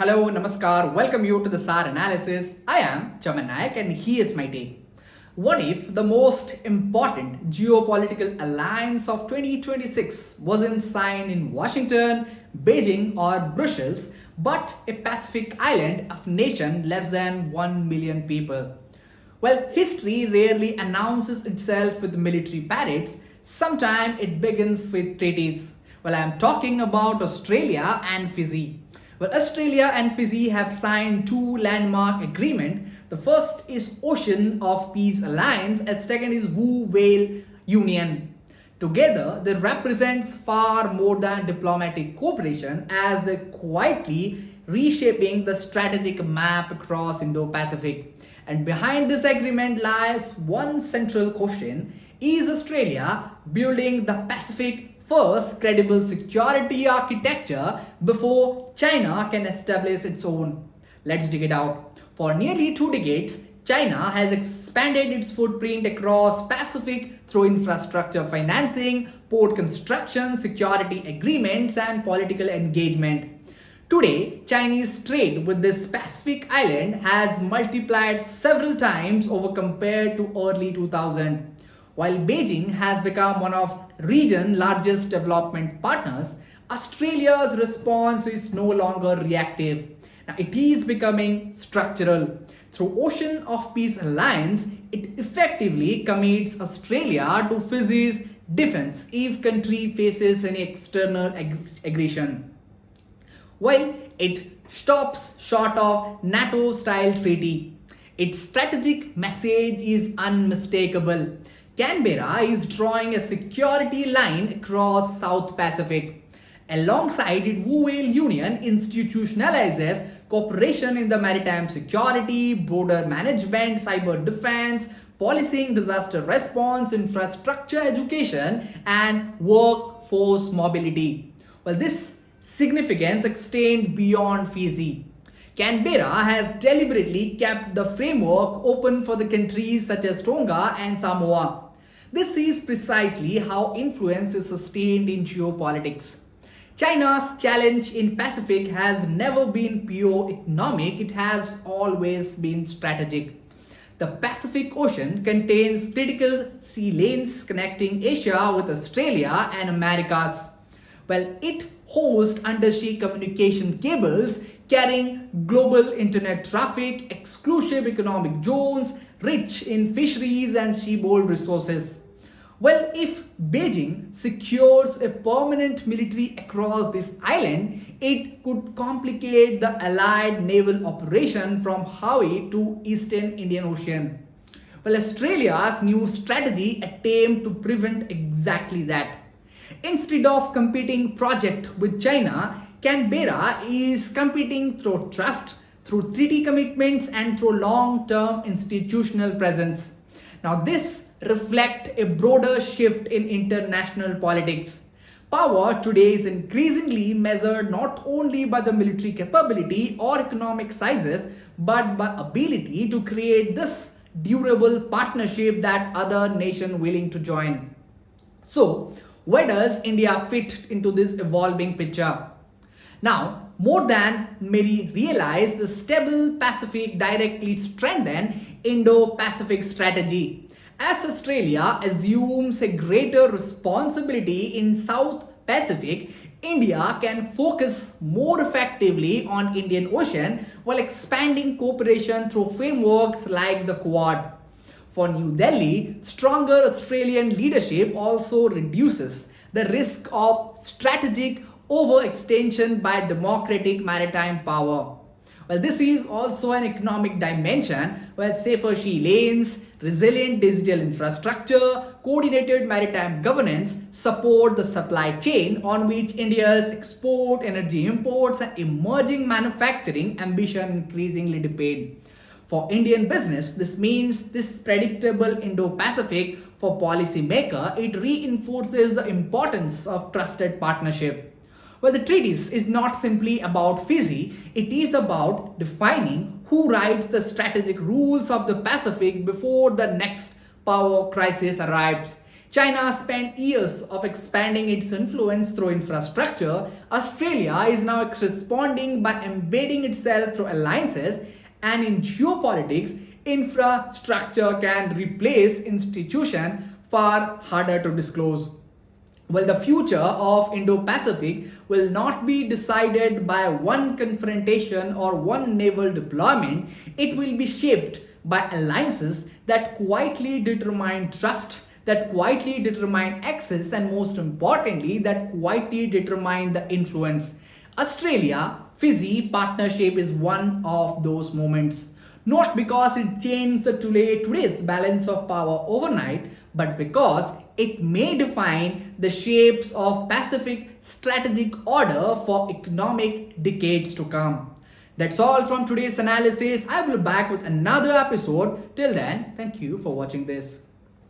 Hello, Namaskar, welcome you to the SAAR Analysis. I am Chaman Nayak and here's my take. What if the most important geopolitical alliance of 2026 wasn't signed in Washington, Beijing or Brussels, but a Pacific island of nation less than 1 million people? Well, history rarely announces itself with military parades. Sometimes it begins with treaties. Well, I am talking about Australia and Fiji. Well, Australia and Fiji have signed two landmark agreements. The first is Ocean of Peace Alliance and second is Vuvale Union. Together, they represent far more than diplomatic cooperation as they quietly reshaping the strategic map across Indo-Pacific. And behind this agreement lies one central question: is Australia building the Pacific first credible security architecture before China can establish its own? Let's dig it out. For nearly 2 decades, China has expanded its footprint across Pacific through infrastructure financing, port construction, security agreements, and political engagement. Today, Chinese trade with this Pacific island has multiplied several times over compared to early 2000. While Beijing has become one of region's largest development partners, Australia's response is no longer reactive. Now, it is becoming structural. Through Ocean of Peace Alliance, it effectively commits Australia to Fiji's defense if country faces any external aggression, while it stops short of NATO-style treaty. Its strategic message is unmistakable. Canberra is drawing a security line across South Pacific. Alongside it, Vuvale Union institutionalizes cooperation in the maritime security, border management, cyber defense, policing, disaster response, infrastructure, education, and workforce mobility. Well, this significance extends beyond Fiji. Canberra has deliberately kept the framework open for the countries such as Tonga and Samoa. This is precisely how influence is sustained in geopolitics. China's challenge in Pacific has never been pure economic, it has always been strategic. The Pacific Ocean contains critical sea lanes connecting Asia with Australia and Americas. Well, it hosts undersea communication cables carrying global internet traffic, exclusive economic zones, rich in fisheries and seaboard resources. Well, if Beijing secures a permanent military across this island, it could complicate the Allied naval operation from Hawaii to Eastern Indian Ocean. Well, Australia's new strategy attempts to prevent exactly that. Instead of competing project with China, Canberra is competing through trust, through treaty commitments, and through long-term institutional presence. Now, this reflects a broader shift in international politics. Power today is increasingly measured not only by the military capability or economic sizes, but by ability to create this durable partnership that other nations willing to join. So, where does India fit into this evolving picture? Now, more than many realize, the stable Pacific directly strengthens Indo-Pacific strategy. As Australia assumes a greater responsibility in South Pacific, India can focus more effectively on Indian Ocean while expanding cooperation through frameworks like the Quad. For New Delhi, stronger Australian leadership also reduces the risk of strategic overextension by democratic maritime power. Well, this is also an economic dimension where safer sea lanes, resilient digital infrastructure, coordinated maritime governance support the supply chain on which India's export, energy imports, and emerging manufacturing ambition increasingly depend. For Indian business, this means this predictable Indo-Pacific. For policymaker, it reinforces the importance of trusted partnership. Well, the treaties is not simply about Fiji, it is about defining who writes the strategic rules of the Pacific before the next power crisis arrives. China spent years of expanding its influence through infrastructure. Australia is now responding by embedding itself through alliances, and in geopolitics, infrastructure can replace institution, far harder to disclose. Well, the future of Indo-Pacific will not be decided by one confrontation or one naval deployment. It will be shaped by alliances that quietly determine trust, that quietly determine access, and most importantly, that quietly determine the influence. Australia-Fiji partnership is one of those moments. Not because it changed today's balance of power overnight, but because it may define the shapes of Pacific strategic order for economic decades to come. That's all from today's analysis. I will be back with another episode. Till then, thank you for watching this.